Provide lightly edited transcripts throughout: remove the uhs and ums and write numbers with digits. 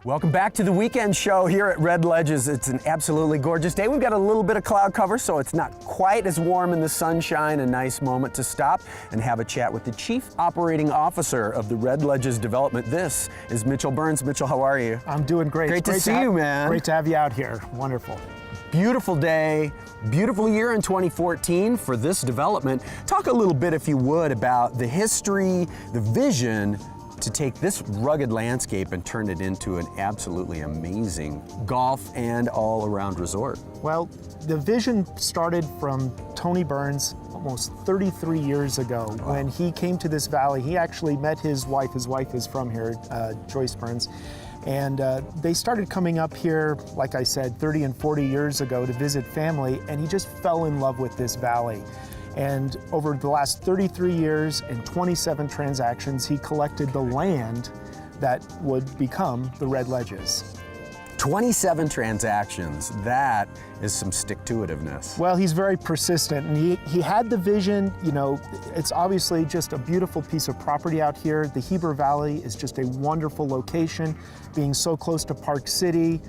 Welcome back to the weekend show here at RedLedges. It's an absolutely gorgeous day. We've got a little bit of cloud cover, so it's not quite as warm in the sunshine. A nice moment to stop and have a chat with the Chief Operating Officer of the RedLedges development. This is Mitchell Burns. Mitchell, how are you? I'm doing great. Great to see you, man. Great to have you out here. Wonderful. Beautiful day, beautiful year in 2014 for this development. Talk a little bit, if you would, about the history, the vision, to take this rugged landscape and turn it into an absolutely amazing golf and all-around resort. Well, the vision started from Tony Burns almost 33 years ago. Wow. When he came to this valley. He actually met his wife. His wife is from here, Joyce Burns. And they started coming up here, like I said, 30 and 40 years ago to visit family, and he just fell in love with this valley. And over the last 33 years and 27 transactions, he collected the land that would become the RedLedges. 27 transactions, that is some stick-to-itiveness. Well, he's very persistent, and he had the vision. You know, it's obviously just a beautiful piece of property out here. The Heber Valley is just a wonderful location, being so close to Park City,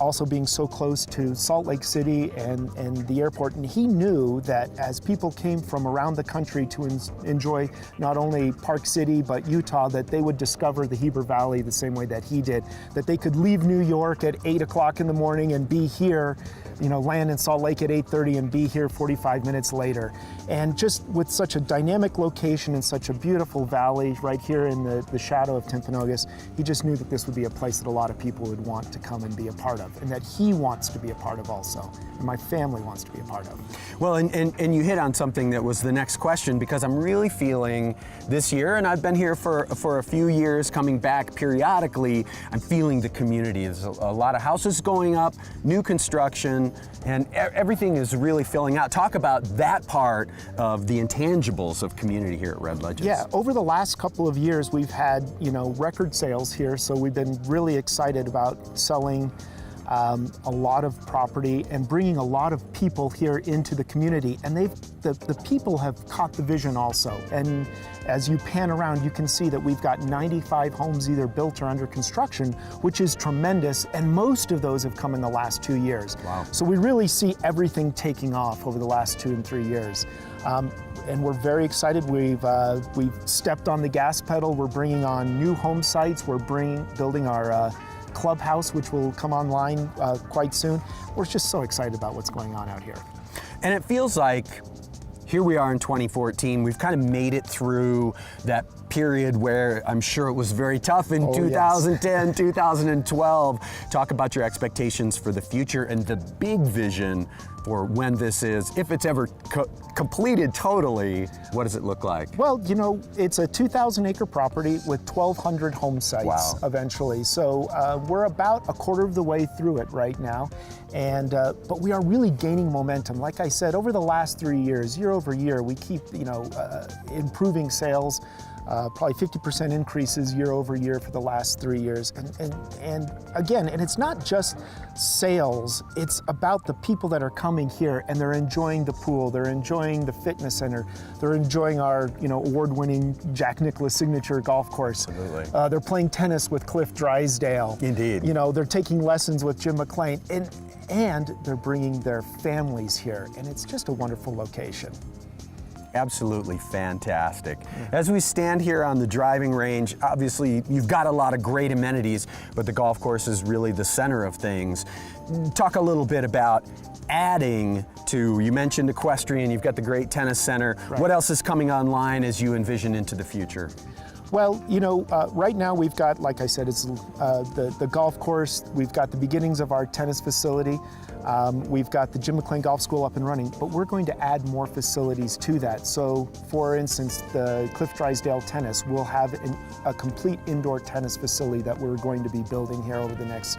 also being so close to Salt Lake City and the airport. And he knew that as people came from around the country to enjoy not only Park City, but Utah, that they would discover the Heber Valley the same way that he did, that they could leave New York at 8 o'clock in the morning and be here, you know, land in Salt Lake at 8:30 and be here 45 minutes later. And just with such a dynamic location and such a beautiful valley right here in the shadow of Timpanogos, he just knew that this would be a place that a lot of people would want to come and be a part of, and that he wants to be a part of also, and my family wants to be a part of. Well, and you hit on something that was the next question, because I'm really feeling this year, and I've been here for a few years, coming back periodically, I'm feeling the community. There's a lot of houses going up, new construction, and everything is really filling out. Talk about that part of the intangibles of community here at RedLedges. Yeah, over the last couple of years, we've had, you know, record sales here, so we've been really excited about selling a lot of property and bringing a lot of people here into the community, and the people have caught the vision also. And as you pan around, you can see that we've got 95 homes either built or under construction, which is tremendous, and most of those have come in the last 2 years. Wow. So we really see everything taking off over the last 2 and 3 years. And we're very excited. We've stepped on the gas pedal. We're bringing on new home sites. We're building our clubhouse, which will come online quite soon. We're just so excited about what's going on out here. And it feels like here we are in 2014. We've kind of made it through that period where I'm sure it was very tough in 2010, yes. 2012. Talk about your expectations for the future and the big vision for when this is, if it's ever completed totally, what does it look like? Well, you know, it's a 2,000-acre property with 1,200 home sites eventually. So we're about a quarter of the way through it right now. And but we are really gaining momentum. Like I said, over the last 3 years, year over year, we keep, you know, improving sales. Probably 50% increases year over year for the last 3 years. And again, and it's not just sales, it's about the people that are coming here and they're enjoying the pool, they're enjoying the fitness center, they're enjoying our, you know, award-winning Jack Nicklaus signature golf course. Absolutely. They're playing tennis with Cliff Drysdale. Indeed. You know, they're taking lessons with Jim McClain, and they're bringing their families here, and it's just a wonderful location. Absolutely fantastic. As we stand here on the driving range, obviously you've got a lot of great amenities, but the golf course is really the center of things. Talk a little bit about adding to, you mentioned equestrian, you've got the great tennis center. Right. What else is coming online as you envision into the future? Well, you know, right now we've got, like I said, it's the golf course. We've got the beginnings of our tennis facility. We've got the Jim McClain Golf School up and running, but we're going to add more facilities to that. So, for instance, the Cliff Drysdale Tennis will have a complete indoor tennis facility that we're going to be building here over the next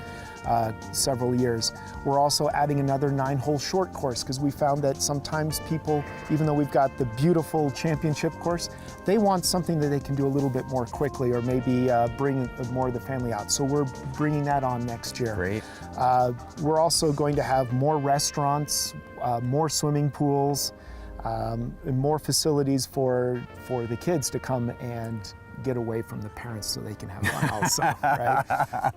several years. We're also adding another 9-hole short course because we found that sometimes people, even though we've got the beautiful championship course, they want something that they can do a little bit more quickly, or maybe bring more of the family out. So we're bringing that on next year. Great. We're also going to have more restaurants, more swimming pools, and more facilities for the kids to come and get away from the parents so they can have fun also, right?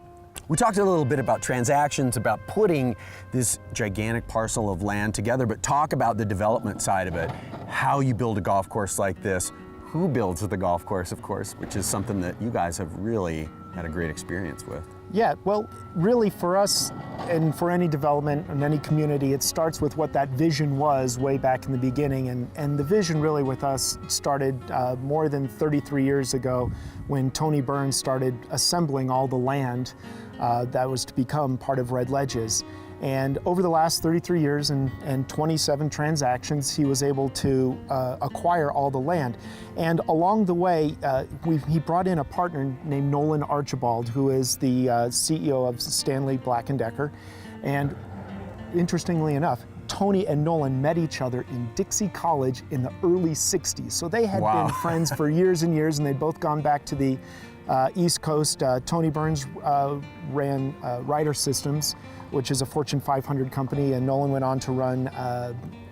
We talked a little bit about transactions, about putting this gigantic parcel of land together, but talk about the development side of it, how you build a golf course like this, who builds the golf course, of course, which is something that you guys have really had a great experience with. Yeah, well, really for us and for any development and any community, it starts with what that vision was way back in the beginning. And the vision really with us started more than 33 years ago when Tony Burns started assembling all the land that was to become part of RedLedges. And over the last 33 years and 27 transactions, he was able to acquire all the land. And along the way, he brought in a partner named Nolan Archibald, who is the CEO of Stanley Black & Decker. And interestingly enough, Tony and Nolan met each other in Dixie College in the early 60s. So they had been friends for years and years, and they'd both gone back to the East Coast. Tony Burns ran Ryder Systems, which is a Fortune 500 company, and Nolan went on to run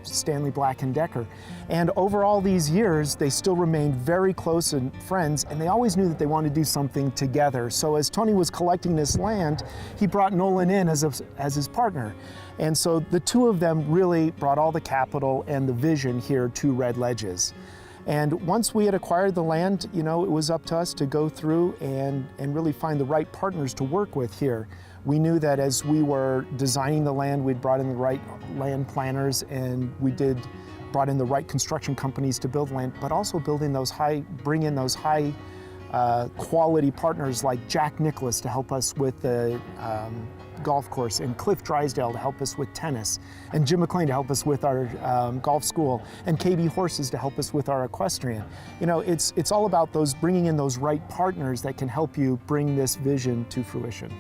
Stanley Black & Decker. And over all these years, they still remained very close and friends, and they always knew that they wanted to do something together. So as Tony was collecting this land, he brought Nolan in as his partner. And so the two of them really brought all the capital and the vision here to RedLedges. And once we had acquired the land, you know, it was up to us to go through and really find the right partners to work with here. We knew that as we were designing the land, we'd brought in the right land planners, and we brought in the right construction companies to build land, but also bring in those high quality partners like Jack Nicklaus to help us with the golf course, and Cliff Drysdale to help us with tennis, and Jim McLean to help us with our golf school, and KB Horses to help us with our equestrian. You know, it's all about bringing in those right partners that can help you bring this vision to fruition.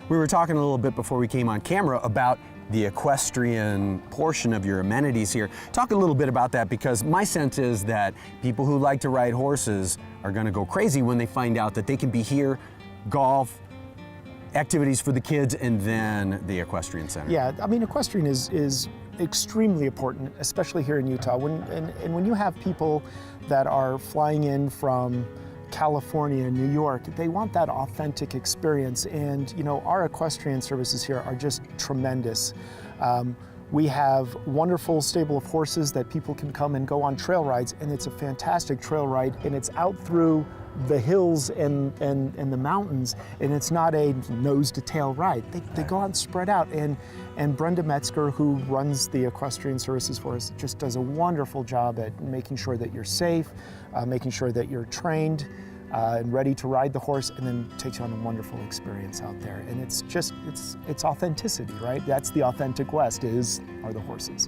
We were talking a little bit before we came on camera about the equestrian portion of your amenities here. Talk a little bit about that, because my sense is that people who like to ride horses are going to go crazy when they find out that they can be here, golf, activities for the kids, and then the equestrian center. Yeah, I mean, equestrian is extremely important, especially here in Utah. When you have people that are flying in from California and New York, they want that authentic experience. And you know, our equestrian services here are just tremendous. We have wonderful stable of horses that people can come and go on trail rides, and it's a fantastic trail ride, and it's out through the hills and the mountains, and it's not a nose to tail ride. They go out and spread out, and Brenda Metzger, who runs the equestrian services for us, just does a wonderful job at making sure that you're safe, making sure that you're trained and ready to ride the horse, and then takes you on a wonderful experience out there. And it's authenticity, right? That's the authentic West, are the horses.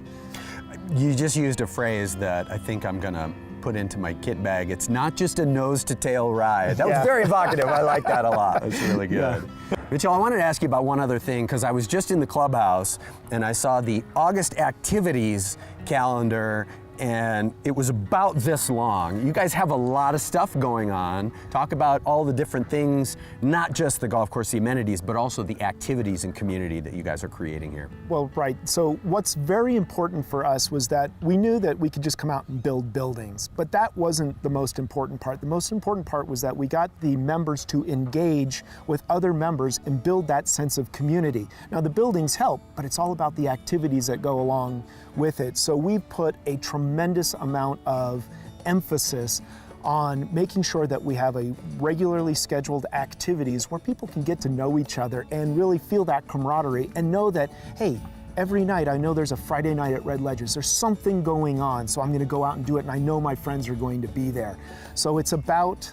You just used a phrase that I think I'm gonna put into my kit bag. It's not just a nose to tail ride. That was very evocative. I like that a lot. That's really good. Yeah. Mitchell, I wanted to ask you about one other thing, because I was just in the clubhouse and I saw the August activities calendar, and it was about this long. You guys have a lot of stuff going on. Talk about all the different things, not just the golf course, the amenities, but also the activities and community that you guys are creating here. Well, right. So what's very important for us was that we knew that we could just come out and build buildings, but that wasn't the most important part. The most important part was that we got the members to engage with other members and build that sense of community. Now, the buildings help, but it's all about the activities that go along with it. So we've put a tremendous amount of emphasis on making sure that we have a regularly scheduled activities where people can get to know each other and really feel that camaraderie and know that, hey, every night I know there's a Friday night at RedLedges. There's something going on, so I'm going to go out and do it, and I know my friends are going to be there. So it's about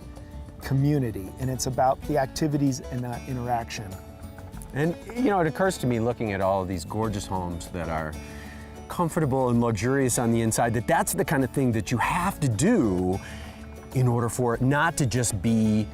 community, and it's about the activities and that interaction. And you know, it occurs to me, looking at all of these gorgeous homes that are comfortable and luxurious on the inside, that's the kind of thing that you have to do in order for it not to just be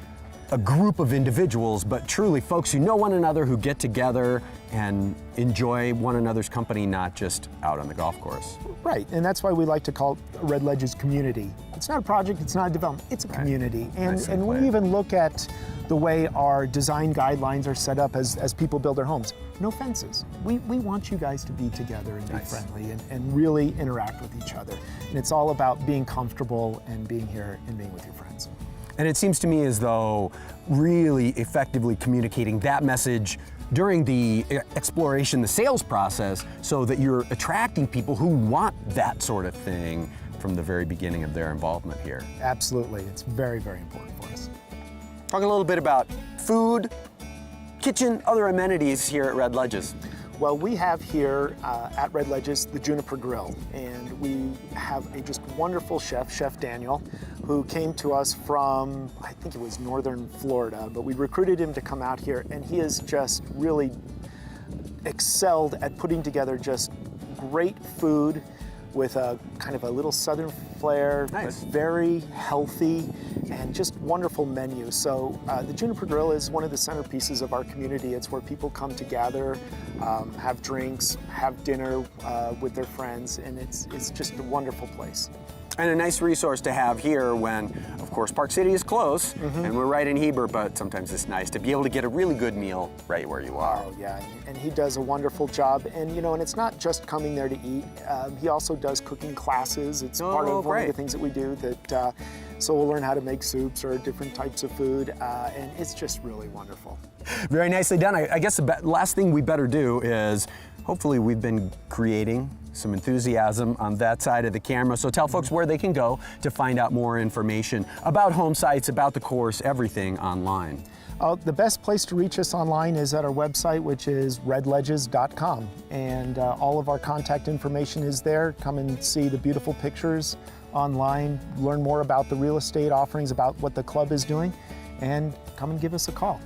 a group of individuals, but truly folks who know one another, who get together and enjoy one another's company, not just out on the golf course. Right, and that's why we like to call it RedLedges community. It's not a project, it's not a development, it's a community. And we even look at the way our design guidelines are set up as people build their homes. No fences. We want you guys to be together and be friendly and really interact with each other. And it's all about being comfortable and being here and being with your friends. And it seems to me as though really effectively communicating that message during the exploration, the sales process, so that you're attracting people who want that sort of thing from the very beginning of their involvement here. Absolutely, it's very, very important for us. Talk a little bit about food, kitchen, other amenities here at RedLedges. Well, we have here at RedLedges the Juniper Grill, and we have a just wonderful chef, Chef Daniel, who came to us from, I think it was northern Florida, but we recruited him to come out here, and he has just really excelled at putting together just great food with a kind of a little southern flair, nice. But very healthy and just wonderful menu. So the Juniper Grill is one of the centerpieces of our community. It's where people come to gather, have drinks, have dinner with their friends, and it's just a wonderful place. And a nice resource to have here when, of course, Park City is close, and we're right in Heber, but sometimes it's nice to be able to get a really good meal right where you are. Oh yeah, and he does a wonderful job. And you know, and it's not just coming there to eat. He also does cooking classes. It's part of one of the things that we do. That so we'll learn how to make soups or different types of food, and it's just really wonderful. Very nicely done. I guess the last thing we better do is, hopefully we've been creating some enthusiasm on that side of the camera. So tell folks where they can go to find out more information about home sites, about the course, everything online. The best place to reach us online is at our website, which is redledges.com. And all of our contact information is there. Come and see the beautiful pictures online, learn more about the real estate offerings, about what the club is doing, and come and give us a call.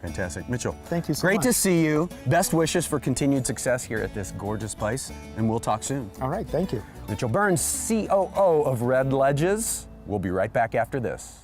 Fantastic. Mitchell, thank you so much. Great to see you. Best wishes for continued success here at this gorgeous place, and we'll talk soon. All right, thank you. Mitchell Burns, COO of RedLedges. We'll be right back after this.